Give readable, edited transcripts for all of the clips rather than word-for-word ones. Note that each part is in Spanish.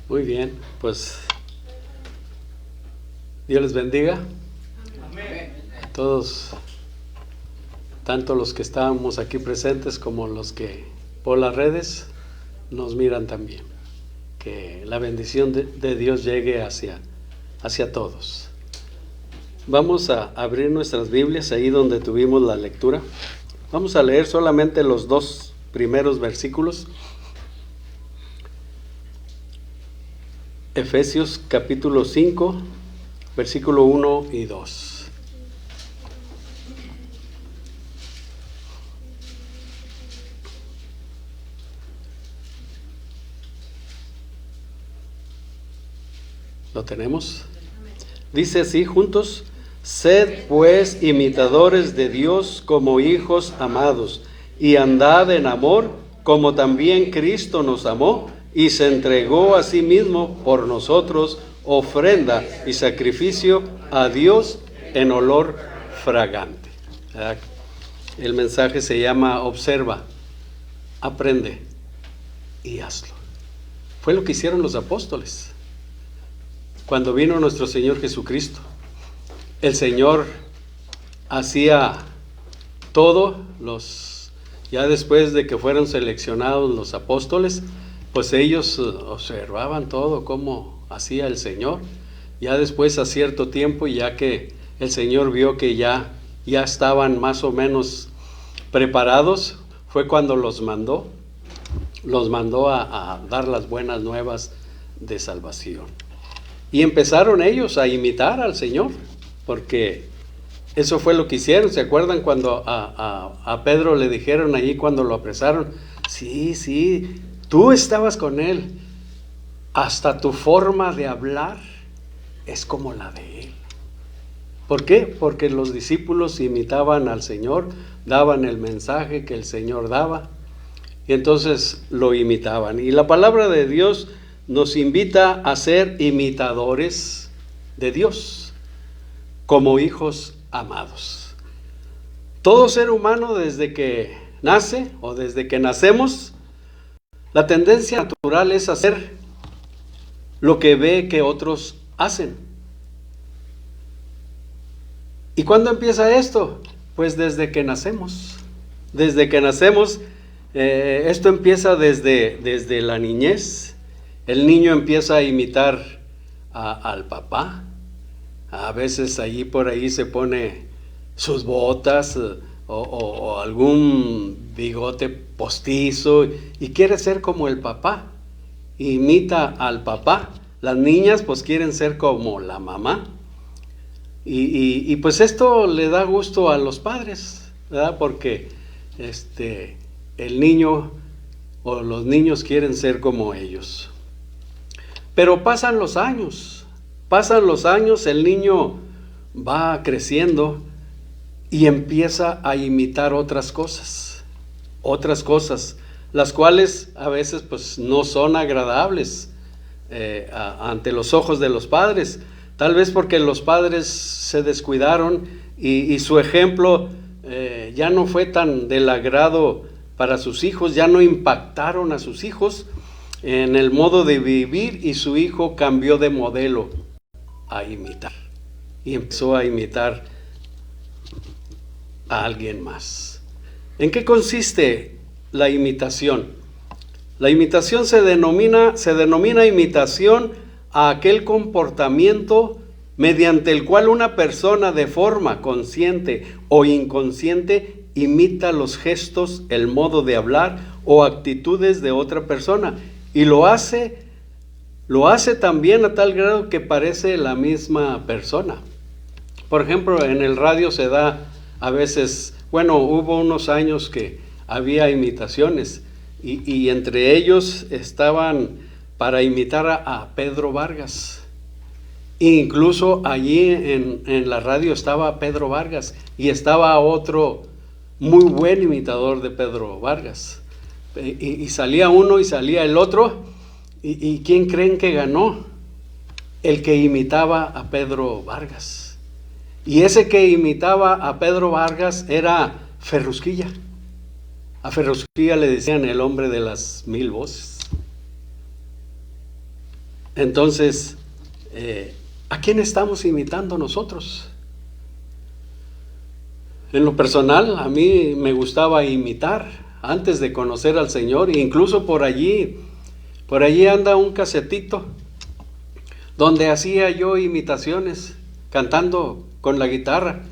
Muy bien, pues Dios les bendiga. Amén. Todos, tanto los que estábamos aquí presentes como los que por las redes nos miran también. Que la bendición de Dios llegue hacia todos. Vamos a abrir nuestras Biblias ahí donde tuvimos la lectura. Vamos a leer solamente los 2 primeros versículos. Efesios capítulo 5, versículo 1 y 2. ¿Lo tenemos? Dice así juntos: sed pues imitadores de Dios como hijos amados, y andad en amor, como también Cristo nos amó y se entregó a sí mismo por nosotros, ofrenda y sacrificio a Dios en olor fragante. El mensaje se llama observa, aprende y hazlo. Fue lo que hicieron los apóstoles. Cuando vino nuestro Señor Jesucristo, el Señor hacía todo, ya después de que fueron seleccionados los apóstoles, pues ellos observaban todo cómo hacía el Señor. Ya después, a cierto tiempo, ya que el Señor vio que ya estaban más o menos preparados, fue cuando los mandó a dar las buenas nuevas de salvación. Y empezaron ellos a imitar al Señor, porque eso fue lo que hicieron. ¿Se acuerdan cuando a Pedro le dijeron ahí cuando lo apresaron? Sí, tú estabas con él. Hasta tu forma de hablar es como la de él. ¿Por qué? Porque los discípulos imitaban al Señor, daban el mensaje que el Señor daba, y entonces lo imitaban. Y la palabra de Dios nos invita a ser imitadores de Dios, como hijos amados. Todo ser humano, desde que nace o desde que nacemos, la tendencia natural es hacer lo que ve que otros hacen. ¿Y cuándo empieza esto? Pues desde que nacemos. Desde que nacemos, esto empieza desde la niñez. El niño empieza a imitar al papá. A veces allí por ahí se pone sus botas o algún bigote postizo y quiere ser como el papá. Imita al papá. Las niñas pues quieren ser como la mamá. Y pues esto le da gusto a los padres, ¿verdad? Porque el niño o los niños quieren ser como ellos. Pero pasan los años, el niño va creciendo y empieza a imitar otras cosas, las cuales a veces pues no son agradables ante los ojos de los padres, tal vez porque los padres se descuidaron y su ejemplo ya no fue tan del agrado para sus hijos, ya no impactaron a sus hijos en el modo de vivir, y su hijo cambió de modelo a imitar y empezó a imitar a alguien más. ¿En qué consiste la imitación? La imitación se denomina imitación a aquel comportamiento mediante el cual una persona de forma consciente o inconsciente imita los gestos, el modo de hablar o actitudes de otra persona. Y lo hace también a tal grado que parece la misma persona. Por ejemplo, en el radio se da a veces, hubo unos años que había imitaciones y entre ellos estaban para imitar a Pedro Vargas. Incluso allí en la radio estaba Pedro Vargas y estaba otro muy buen imitador de Pedro Vargas. Y salía uno y salía el otro, y ¿quién creen que ganó? El que imitaba a Pedro Vargas. Y ese que imitaba a Pedro Vargas era Ferrusquilla. A Ferrusquilla le decían el hombre de las 1000 voces. Entonces, ¿a quién estamos imitando nosotros? En lo personal, a mí me gustaba imitar antes de conocer al Señor, e incluso por allí anda un casetito donde hacía yo imitaciones, cantando con la guitarra,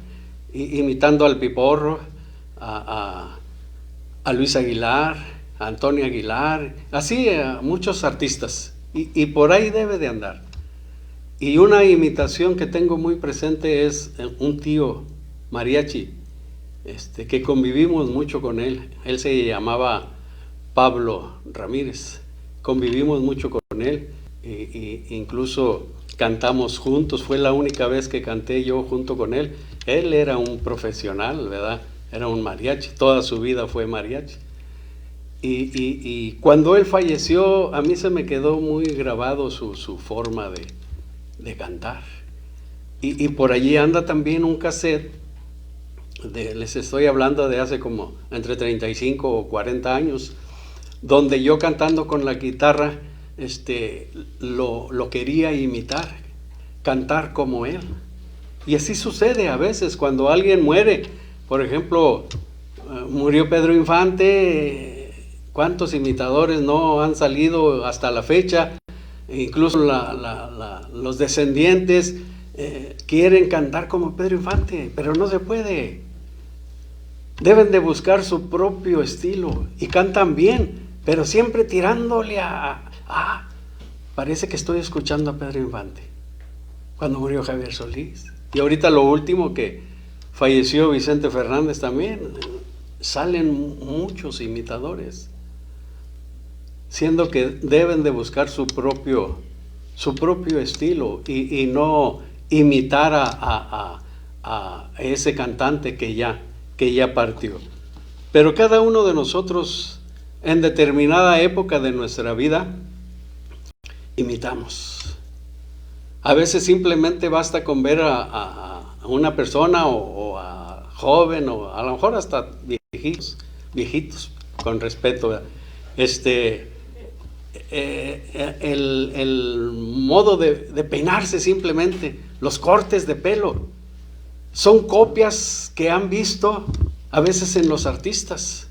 imitando al Piporro, a Luis Aguilar, a Antonio Aguilar, así a muchos artistas, y por ahí debe de andar. Y una imitación que tengo muy presente es un tío mariachi, que convivimos mucho con él. Él se llamaba Pablo Ramírez. Convivimos mucho con él, incluso cantamos juntos. Fue la única vez que canté yo junto con él. Él era un profesional, ¿verdad? Era un mariachi, toda su vida fue mariachi. Y cuando él falleció, a mí se me quedó muy grabado su forma de cantar. Y por allí anda también un cassette, les estoy hablando de hace como entre 35 o 40 años, donde yo cantando con la guitarra, lo quería imitar, cantar como él. Y así sucede a veces cuando alguien muere. Por ejemplo, murió Pedro Infante, ¿cuántos imitadores no han salido hasta la fecha? Incluso los descendientes quieren cantar como Pedro Infante, pero no se puede. Deben de buscar su propio estilo y cantan bien, pero siempre tirándole parece que estoy escuchando a Pedro Infante. Cuando murió Javier Solís, y ahorita lo último que falleció Vicente Fernández también, salen muchos imitadores, siendo que deben de buscar su propio estilo y no imitar a ese cantante que ya partió. Pero cada uno de nosotros en determinada época de nuestra vida imitamos. A veces simplemente basta con ver a una persona o a joven o a lo mejor hasta viejitos con respeto, el modo de peinarse, simplemente los cortes de pelo son copias que han visto a veces en los artistas.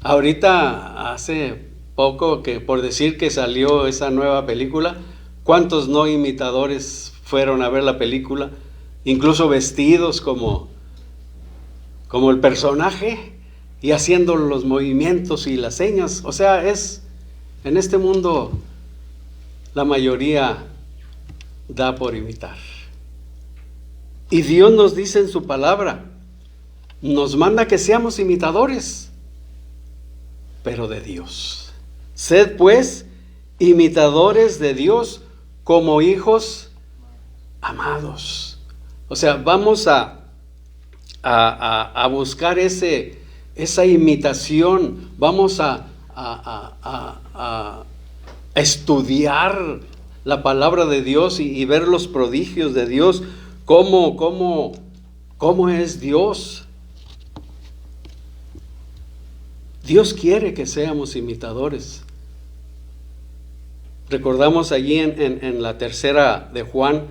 Ahorita hace poco, que por decir que salió esa nueva película, ¿cuántos no imitadores fueron a ver la película? Incluso vestidos como el personaje y haciendo los movimientos y las señas. O sea, en este mundo la mayoría da por imitar. Y Dios nos dice en su palabra, nos manda que seamos imitadores, pero de Dios. Sed pues imitadores de Dios como hijos amados. O sea, vamos a buscar esa imitación, vamos a estudiar la palabra de Dios y ver los prodigios de Dios, cómo es Dios. Dios quiere que seamos imitadores. Recordamos allí en la tercera de Juan,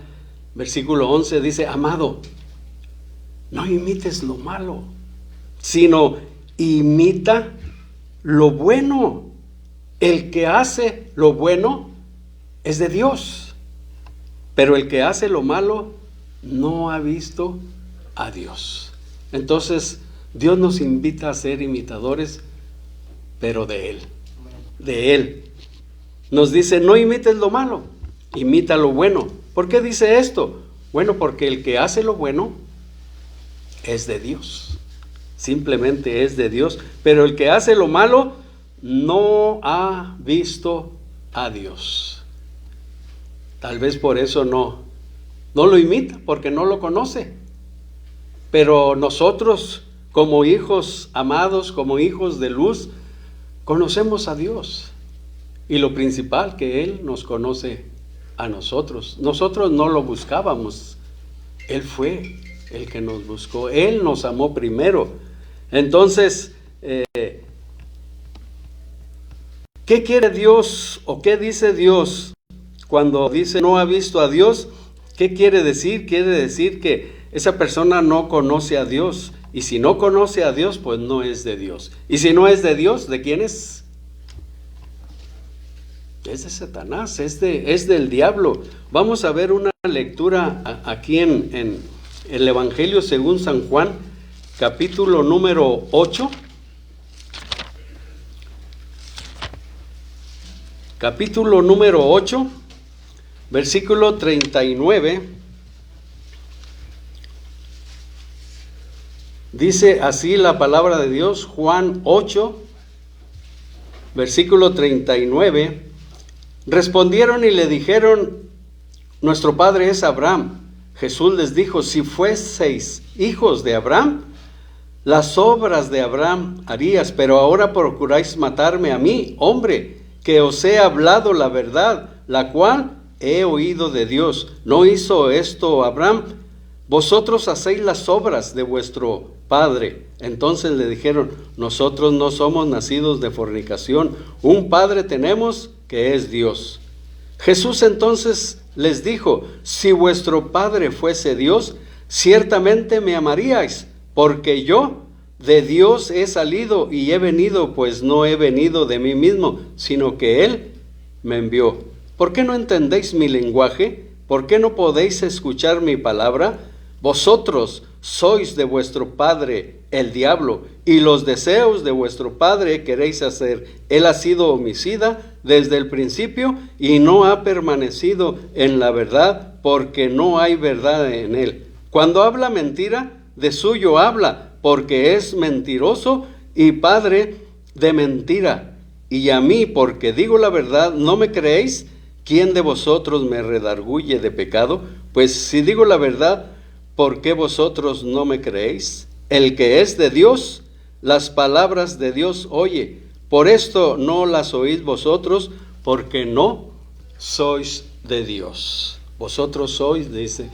versículo 11, dice: amado, no imites lo malo, sino imita lo bueno. El que hace lo bueno es de Dios, pero el que hace lo malo no ha visto a Dios. Entonces, Dios nos invita a ser imitadores, pero de Él. De Él. Nos dice, no imites lo malo, imita lo bueno. ¿Por qué dice esto? Bueno, porque el que hace lo bueno es de Dios. Simplemente es de Dios. Pero el que hace lo malo no ha visto a Dios. Tal vez por eso no lo imita, porque no lo conoce. Pero nosotros, como hijos amados, como hijos de luz, conocemos a Dios. Y lo principal, que Él nos conoce a nosotros. Nosotros no lo buscábamos. Él fue el que nos buscó. Él nos amó primero. Entonces, ¿Qué quiere Dios o qué dice Dios cuando dice no ha visto a Dios? ¿Qué quiere decir? Quiere decir que esa persona no conoce a Dios. Y si no conoce a Dios, pues no es de Dios. Y si no es de Dios, ¿de quién es? Es de Satanás, es del diablo. Vamos a ver una lectura aquí en el Evangelio según San Juan, capítulo número 8. Capítulo número 8, versículo 39. Dice así la palabra de Dios, Juan 8, versículo 39. Respondieron y le dijeron, nuestro padre es Abraham. Jesús les dijo, si fueseis hijos de Abraham, las obras de Abraham harías, pero ahora procuráis matarme a mí, hombre, que os he hablado la verdad, la cual he oído de Dios. ¿No hizo esto Abraham? Vosotros hacéis las obras de vuestro padre. Entonces le dijeron, nosotros no somos nacidos de fornicación, un padre tenemos que es Dios. Jesús entonces les dijo, si vuestro padre fuese Dios, ciertamente me amaríais, porque yo de Dios he salido y he venido, pues no he venido de mí mismo, sino que Él me envió. ¿Por qué no entendéis mi lenguaje? ¿Por qué no podéis escuchar mi palabra? Vosotros sois de vuestro padre el diablo, y los deseos de vuestro padre queréis hacer. Él ha sido homicida desde el principio y no ha permanecido en la verdad, porque no hay verdad en él. Cuando habla mentira, de suyo habla, porque es mentiroso y padre de mentira. Y a mí, porque digo la verdad, ¿no me creéis? ¿Quién de vosotros me redarguye de pecado? Pues si digo la verdad, ¿por qué vosotros no me creéis? El que es de Dios, las palabras de Dios oye. Por esto no las oís vosotros, porque no sois de Dios. Vosotros sois, dice,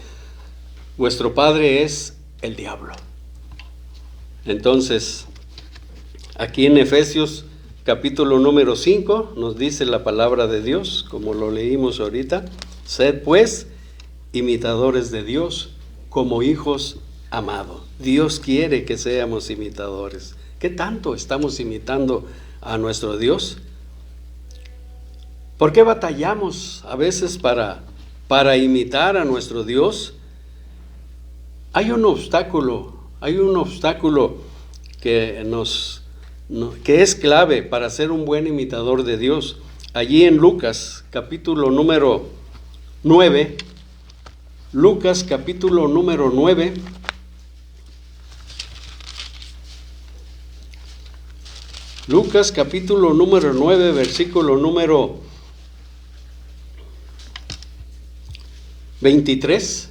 vuestro padre es el diablo. Entonces, aquí en Efesios capítulo número 5 nos dice la palabra de Dios, como lo leímos ahorita, sed pues imitadores de Dios como hijos amados. Dios quiere que seamos imitadores. ¿Qué tanto estamos imitando a nuestro Dios? ¿Por qué batallamos a veces para imitar a nuestro Dios? Hay un obstáculo que es clave para ser un buen imitador de Dios. Allí en Lucas, capítulo número 9, Lucas, capítulo número 9, Lucas, capítulo número 9, versículo número 23.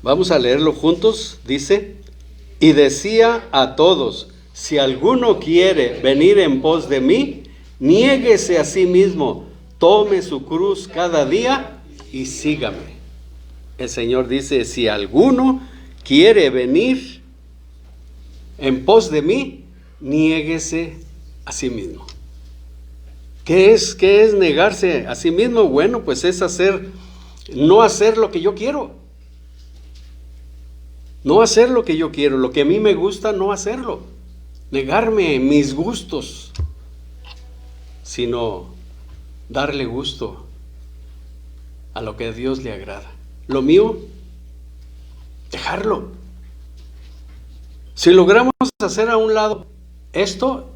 Vamos a leerlo juntos. Dice, y decía a todos, si alguno quiere venir en pos de mí, niéguese a sí mismo, tome su cruz cada día y sígame. El Señor dice, si alguno quiere venir en pos de mí, niéguese a sí mismo. ¿Qué es negarse a sí mismo? Bueno, pues es no hacer lo que yo quiero. No hacer lo que yo quiero, lo que a mí me gusta, no hacerlo. Negarme mis gustos, sino darle gusto a lo que a Dios le agrada. Lo mío, dejarlo. Si logramos hacer a un lado esto,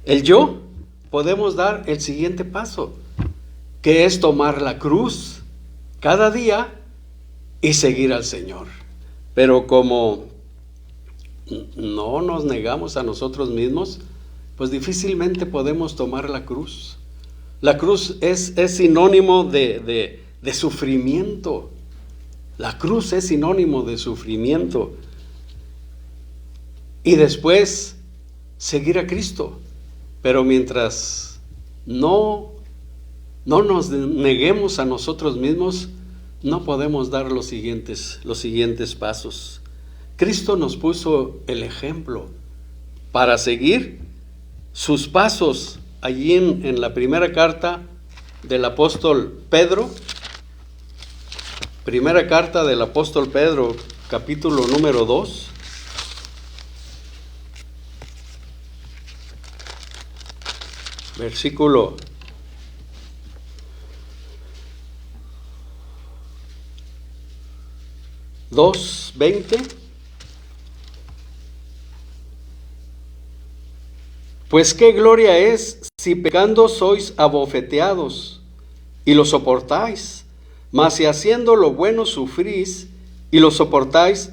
el yo, podemos dar el siguiente paso, que es tomar la cruz cada día y seguir al Señor. Pero como no nos negamos a nosotros mismos, pues difícilmente podemos tomar la cruz. La cruz es sinónimo de sufrimiento. La cruz es sinónimo de sufrimiento. Y después seguir a Cristo. Pero mientras no nos neguemos a nosotros mismos, no podemos dar los siguientes pasos. Cristo nos puso el ejemplo para seguir sus pasos allí en la primera carta del apóstol Pedro. Primera carta del apóstol Pedro, capítulo número 2. Versículo 2:20. Pues qué gloria es si pecando sois abofeteados y lo soportáis, mas si haciendo lo bueno sufrís y lo soportáis,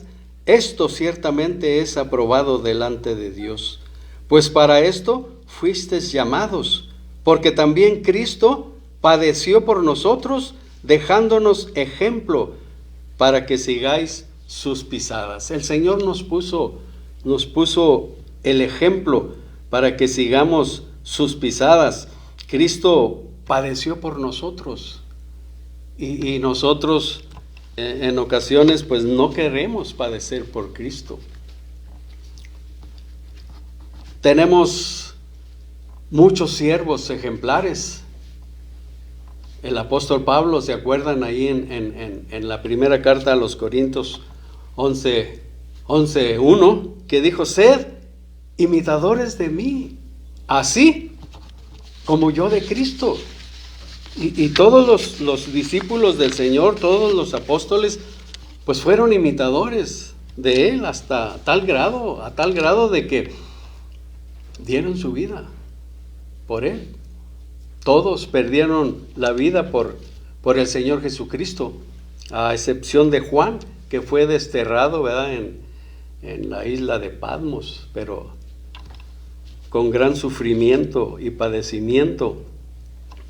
esto ciertamente es aprobado delante de Dios. Pues para esto fuisteis llamados, porque también Cristo padeció por nosotros, dejándonos ejemplo para que sigáis sus pisadas. El Señor nos puso el ejemplo para que sigamos sus pisadas. Cristo padeció por nosotros y nosotros en ocasiones pues no queremos padecer por Cristo. Tenemos muchos siervos ejemplares. El apóstol Pablo, ¿se acuerdan ahí en la primera carta a los Corintios 11:1, que dijo: sed imitadores de mí, así como yo de Cristo? Y todos los discípulos del Señor, todos los apóstoles, pues fueron imitadores de Él a tal grado de que dieron su vida por Él. Todos perdieron la vida por el Señor Jesucristo, a excepción de Juan, que fue desterrado, ¿verdad?, en la isla de Patmos, pero con gran sufrimiento y padecimiento.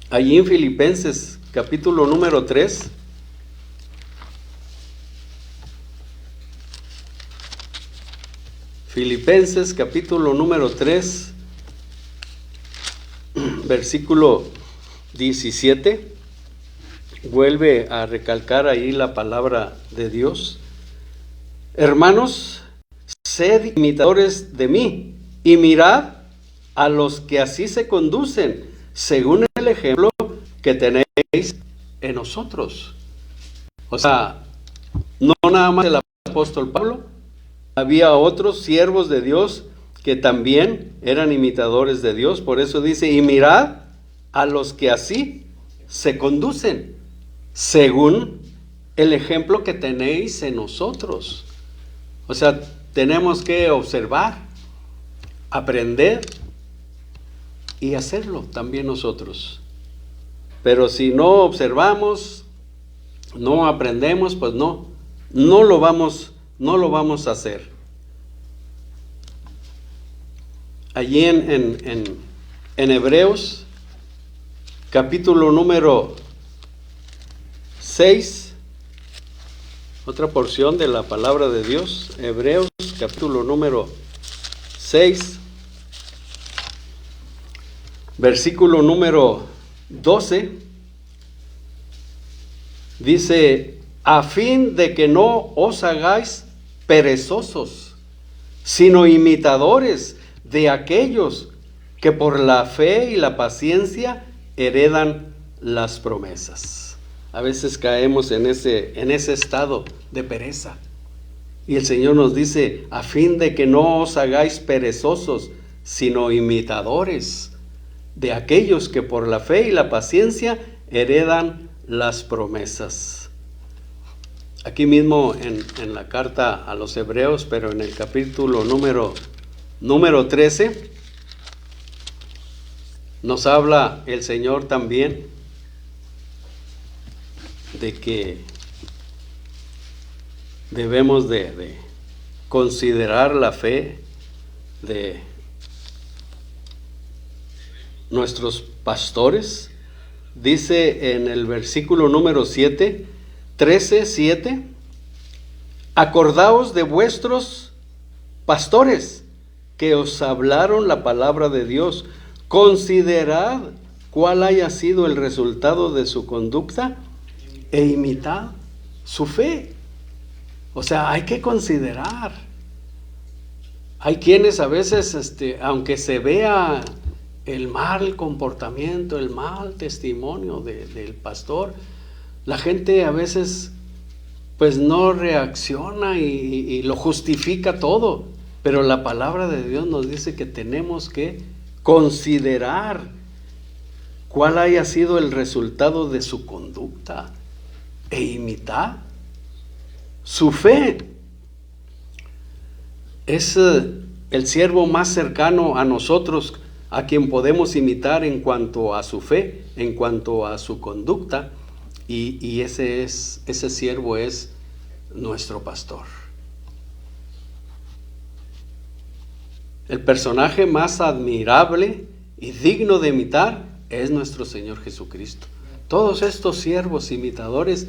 Allí en Filipenses, capítulo número 3, Filipenses, capítulo número 3, versículo 17, vuelve a recalcar ahí la palabra de Dios. Hermanos, sed imitadores de mí y mirad a los que así se conducen, según el ejemplo que tenéis en nosotros. O sea, no nada más el apóstol Pablo, había otros siervos de Dios que también eran imitadores de Dios. Por eso dice: y mirad a los que así se conducen, según el ejemplo que tenéis en nosotros. O sea, tenemos que observar, aprender y hacerlo también nosotros. Pero si no observamos, no aprendemos, pues no lo vamos a hacer. Allí en Hebreos, capítulo número 6, otra porción de la palabra de Dios. Hebreos, capítulo número 6, versículo número 12, dice: a fin de que no os hagáis perezosos, sino imitadores de aquellos que por la fe y la paciencia heredan las promesas. A veces caemos en ese estado de pereza. Y el Señor nos dice: a fin de que no os hagáis perezosos, sino imitadores de aquellos que por la fe y la paciencia heredan las promesas. Aquí mismo en la carta a los Hebreos, pero en el capítulo número 13, nos habla el Señor también de que debemos de considerar la fe de nuestros pastores. Dice en el versículo número 13:7, acordaos de vuestros pastores que os hablaron la palabra de Dios, considerad cuál haya sido el resultado de su conducta e imitad su fe. O sea, hay que considerar. Hay quienes a veces, aunque se vea el mal comportamiento, el mal testimonio del pastor, la gente a veces pues no reacciona y lo justifica todo. Pero la palabra de Dios nos dice que tenemos que considerar cuál haya sido el resultado de su conducta e imitar su fe. Es el siervo más cercano a nosotros, a quien podemos imitar en cuanto a su fe, en cuanto a su conducta, y ese siervo es nuestro pastor. El personaje más admirable y digno de imitar es nuestro Señor Jesucristo. Todos estos siervos imitadores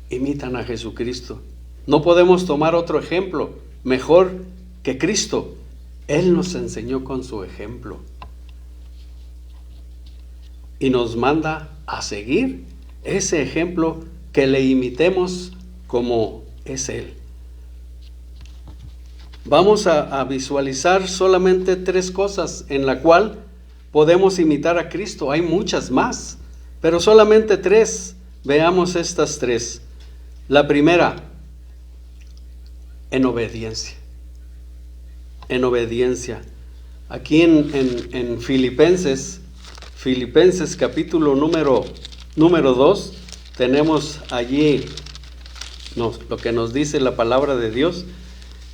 imitan a Jesucristo. No podemos tomar otro ejemplo mejor que Cristo. Él nos enseñó con su ejemplo y nos manda a seguir ese ejemplo, que le imitemos como es Él. Vamos a visualizar solamente 3 cosas en la cual podemos imitar a Cristo. Hay muchas más, pero solamente 3. Veamos estas 3. La primera, en obediencia. En obediencia. Aquí en Filipenses capítulo número 2, tenemos allí lo que nos dice la palabra de Dios.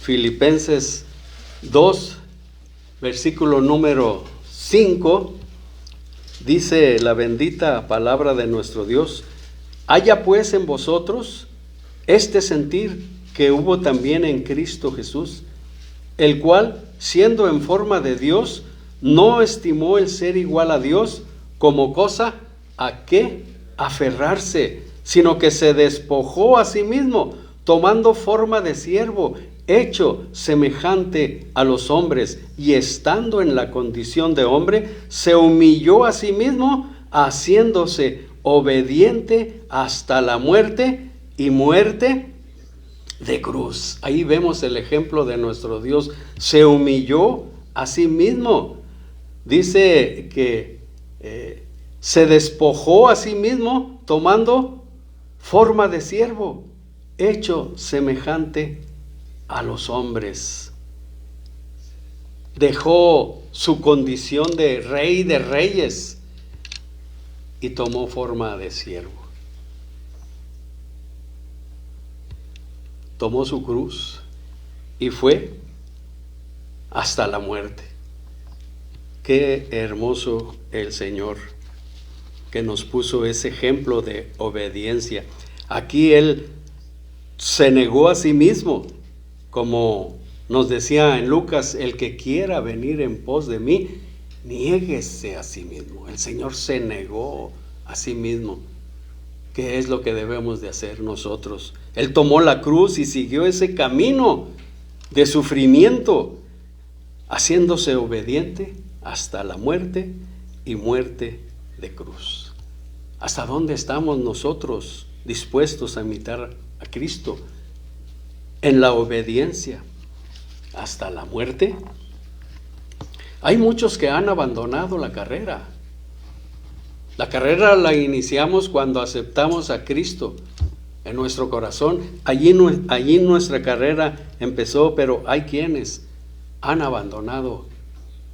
Filipenses 2, versículo número 5, dice la bendita palabra de nuestro Dios: haya pues en vosotros este sentir que hubo también en Cristo Jesús, el cual, siendo en forma de Dios, no estimó el ser igual a Dios como cosa a que aferrarse, sino que se despojó a sí mismo, tomando forma de siervo, hecho semejante a los hombres, y estando en la condición de hombre, se humilló a sí mismo, haciéndose obediente hasta la muerte, y muerte de cruz. Ahí vemos el ejemplo de nuestro Dios. Se humilló a sí mismo. Dice que se despojó a sí mismo, tomando forma de siervo, hecho semejante a los hombres. Dejó su condición de rey de reyes y tomó forma de siervo. Tomó su cruz y fue hasta la muerte. Qué hermoso el Señor, que nos puso ese ejemplo de obediencia. Aquí Él se negó a sí mismo, como nos decía en Lucas: el que quiera venir en pos de mí, niéguese a sí mismo. El Señor se negó a sí mismo. ¿Qué es lo que debemos de hacer nosotros? Él tomó la cruz y siguió ese camino de sufrimiento, haciéndose obediente hasta la muerte, y muerte de cruz. ¿Hasta dónde estamos nosotros dispuestos a imitar a Cristo? En la obediencia hasta la muerte. Hay muchos que han abandonado la carrera. La carrera la iniciamos cuando aceptamos a Cristo en nuestro corazón. Allí nuestra carrera empezó, pero hay quienes han abandonado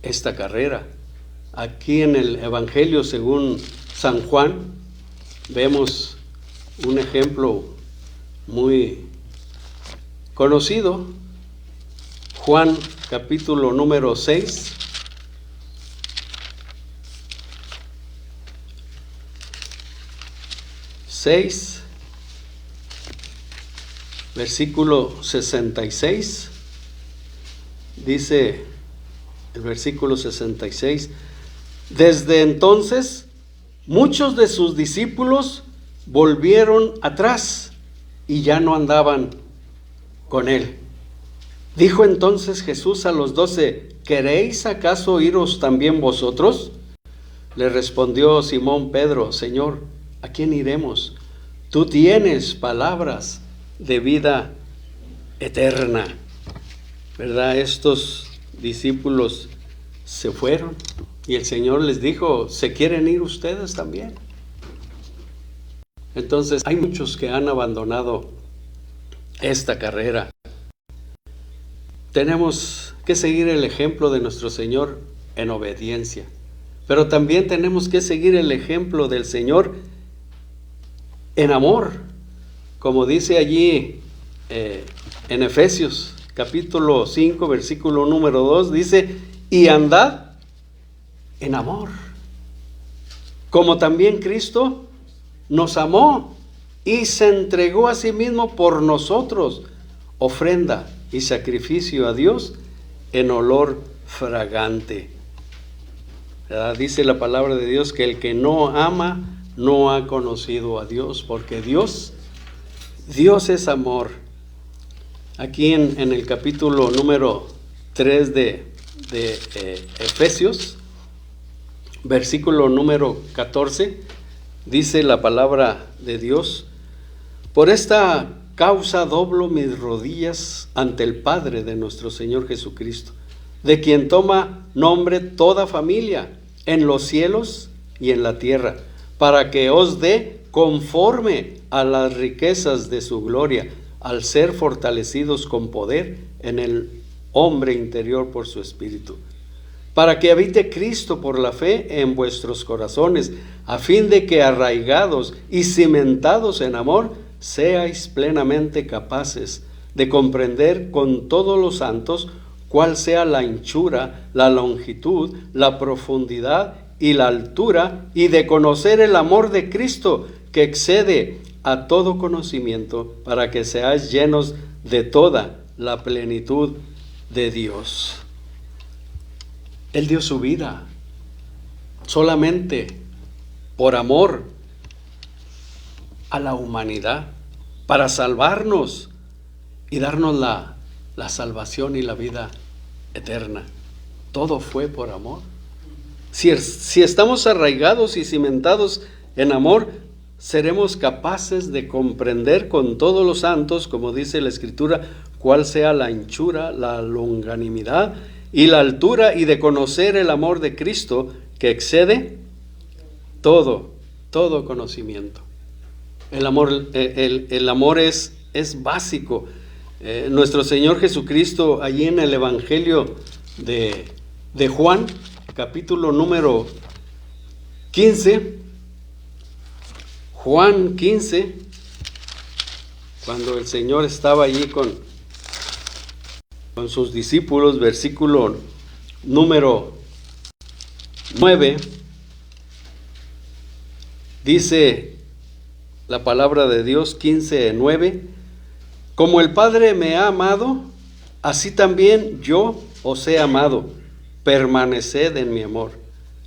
esta carrera. Aquí en el Evangelio según San Juan vemos un ejemplo muy conocido. Juan capítulo número 6. Versículo 66, dice el versículo 66: desde entonces muchos de sus discípulos volvieron atrás y ya no andaban con él. Dijo entonces Jesús a los 12: ¿queréis acaso iros también vosotros? Le respondió Simón Pedro: Señor, ¿a quién iremos? Tú tienes palabras de vida eterna. ¿verdad? Estos discípulos se fueron y el Señor les dijo, ¿se quieren ir ustedes también? Entonces hay muchos que han abandonado esta carrera. Tenemos que seguir el ejemplo de nuestro Señor en obediencia, pero también tenemos que seguir el ejemplo del Señor en amor, como dice allí en Efesios capítulo 5 versículo número 2, dice, y andad en amor, como también Cristo nos amó y se entregó a sí mismo por nosotros, ofrenda y sacrificio a Dios en olor fragante. ¿Verdad? Dice la palabra de Dios que el que no ama no ha conocido a Dios, porque Dios es amor. Aquí en el capítulo número 3 de Efesios, versículo número 14, dice la palabra de Dios, por esta causa doblo mis rodillas ante el Padre de nuestro Señor Jesucristo, de quien toma nombre toda familia en los cielos y en la tierra, para que os dé conforme a las riquezas de su gloria, al ser fortalecidos con poder en el hombre interior por su Espíritu, para que habite Cristo por la fe en vuestros corazones, a fin de que arraigados y cimentados en amor, seáis plenamente capaces de comprender con todos los santos cuál sea la anchura, la longitud, la profundidad y la altura, y de conocer el amor de Cristo que excede a todo conocimiento, para que seáis llenos de toda la plenitud de Dios. Él dio su vida solamente por amor a la humanidad, para salvarnos y darnos la salvación y la vida eterna. Todo fue por amor. Si estamos arraigados y cimentados en amor, seremos capaces de comprender con todos los santos, como dice la Escritura, cuál sea la anchura, la longanimidad y la altura, y de conocer el amor de Cristo que excede todo conocimiento. El amor es básico. Nuestro Señor Jesucristo, allí en el Evangelio de Juan, capítulo número 15, Juan 15, cuando el Señor estaba allí con sus discípulos, versículo número 9, dice la palabra de Dios, 15:9, como el Padre me ha amado, así también yo os he amado, permaneced en mi amor.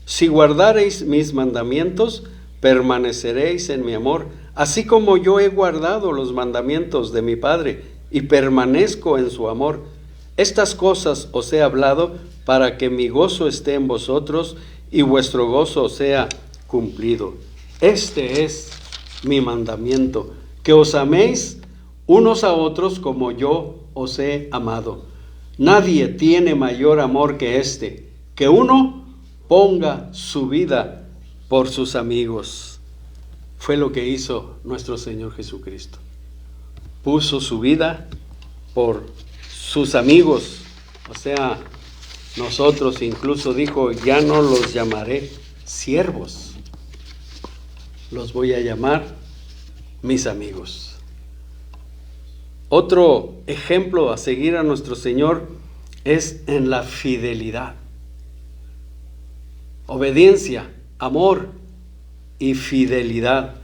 Si guardareis mis mandamientos, permaneceréis en mi amor, así como yo he guardado los mandamientos de mi Padre y permanezco en su amor. Estas cosas os he hablado para que mi gozo esté en vosotros y vuestro gozo sea cumplido. Este es mi mandamiento, que os améis unos a otros como yo os he amado. Nadie tiene mayor amor que este, que uno ponga su vida por sus amigos. Fue lo que hizo nuestro Señor Jesucristo. Puso su vida por sus amigos. O sea, nosotros, incluso dijo, ya no los llamaré siervos, los voy a llamar mis amigos. Otro ejemplo a seguir a nuestro Señor es en la fidelidad. Obediencia, amor y fidelidad.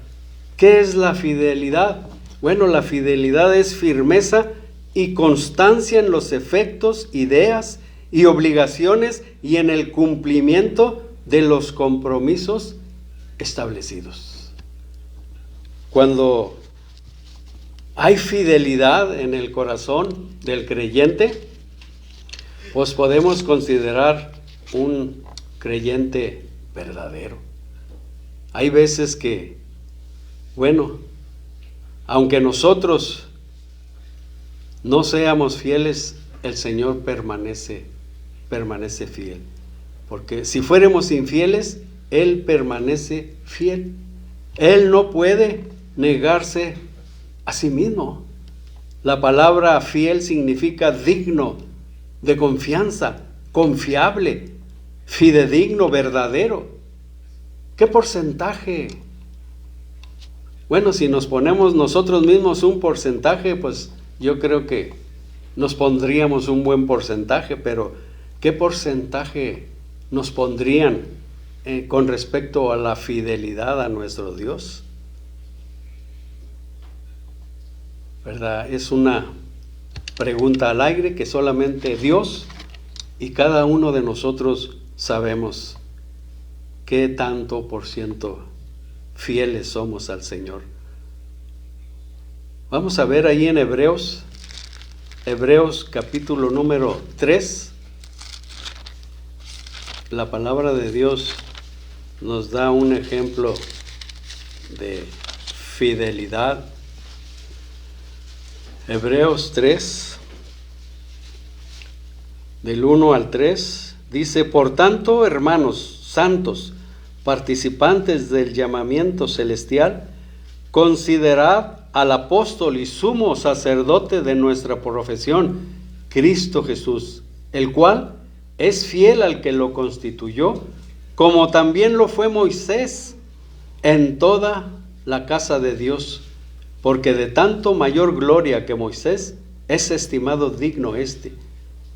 ¿Qué es la fidelidad? Bueno, la fidelidad es firmeza y constancia en los efectos, ideas y obligaciones y en el cumplimiento de los compromisos establecidos. Cuando hay fidelidad en el corazón del creyente, pues podemos considerar un creyente verdadero. Hay veces que, bueno, aunque nosotros no seamos fieles el Señor permanece fiel. Porque si fuéramos infieles, Él permanece fiel. Él no puede negarse a sí mismo. La palabra fiel significa digno de confianza, confiable, fidedigno, verdadero. ¿Qué porcentaje? Bueno, si nos ponemos nosotros mismos un porcentaje, pues yo creo que nos pondríamos un buen porcentaje, pero ¿qué porcentaje nos pondrían con respecto a la fidelidad a nuestro Dios? ¿Verdad? Es una pregunta al aire que solamente Dios y cada uno de nosotros sabemos qué tanto por ciento fieles somos al Señor. Vamos a ver ahí en Hebreos capítulo número 3. La palabra de Dios nos da un ejemplo de fidelidad. Hebreos 3, del 1 al 3, dice: por tanto, hermanos santos, participantes del llamamiento celestial, considerad al apóstol y sumo sacerdote de nuestra profesión, Cristo Jesús, el cual es fiel al que lo constituyó, como también lo fue Moisés en toda la casa de Dios, porque de tanto mayor gloria que Moisés es estimado digno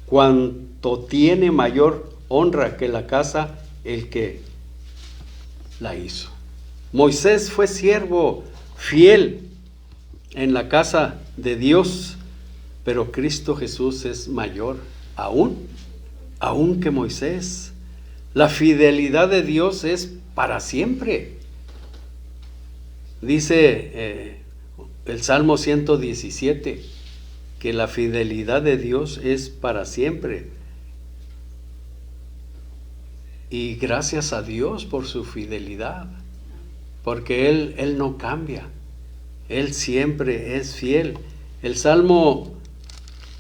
cuanto tiene mayor honra que la casa el que la hizo. Moisés fue siervo fiel en la casa de Dios, pero Cristo Jesús es mayor aún que Moisés. La fidelidad de Dios es para siempre. Dice el Salmo 117 que la fidelidad de Dios es para siempre. Y gracias a Dios por su fidelidad, porque Él no cambia, Él siempre es fiel. El Salmo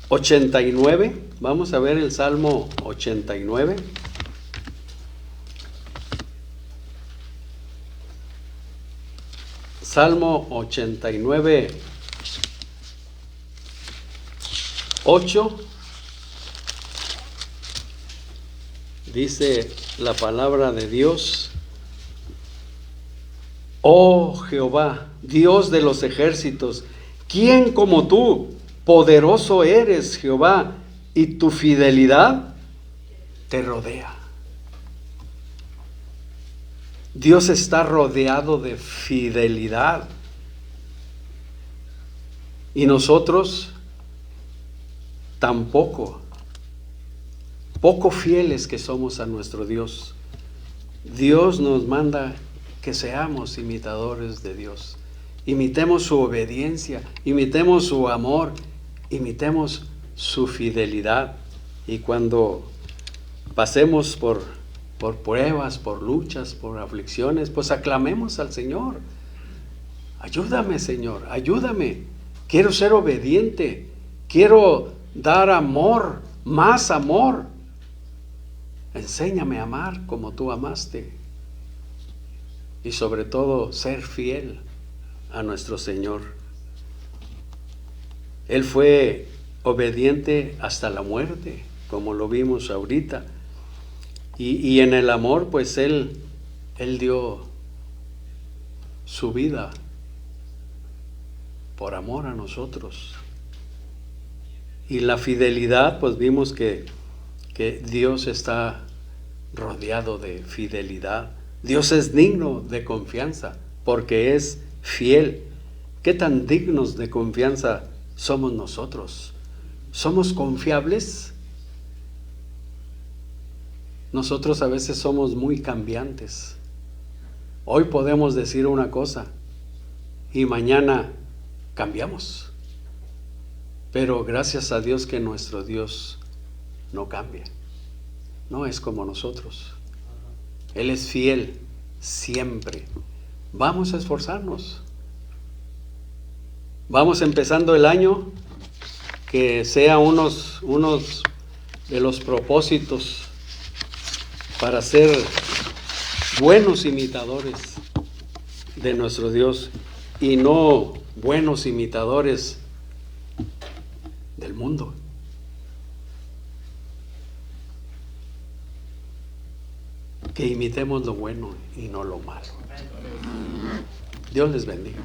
89, vamos a ver el Salmo 89. Salmo 89, 8, dice la palabra de Dios: oh Jehová, Dios de los ejércitos, ¿quién como tú? Poderoso eres, Jehová, y tu fidelidad te rodea. Dios está rodeado de fidelidad. Y nosotros tampoco, poco fieles que somos a nuestro Dios. Dios nos manda que seamos imitadores de Dios. Imitemos su obediencia, imitemos su amor, imitemos su fidelidad. Y cuando pasemos por pruebas, por luchas, por aflicciones, pues aclamemos al Señor. Ayúdame, Señor, ayúdame. Quiero ser obediente. Quiero dar amor, más amor. Enséñame a amar como tú amaste. Y sobre todo, ser fiel a nuestro Señor. Él fue obediente hasta la muerte, como lo vimos ahorita. Y en el amor, pues Él dio su vida por amor a nosotros. Y la fidelidad, pues vimos que Dios está rodeado de fidelidad. Dios es digno de confianza porque es fiel. ¿Qué tan dignos de confianza somos nosotros? ¿Somos confiables? Nosotros a veces somos muy cambiantes. Hoy podemos decir una cosa y mañana cambiamos. Pero gracias a Dios que nuestro Dios no cambia. No es como nosotros. Él es fiel siempre. Vamos a esforzarnos. Vamos empezando el año que sea unos de los propósitos para ser buenos imitadores de nuestro Dios y no buenos imitadores del mundo. Que imitemos lo bueno y no lo malo. Dios les bendiga.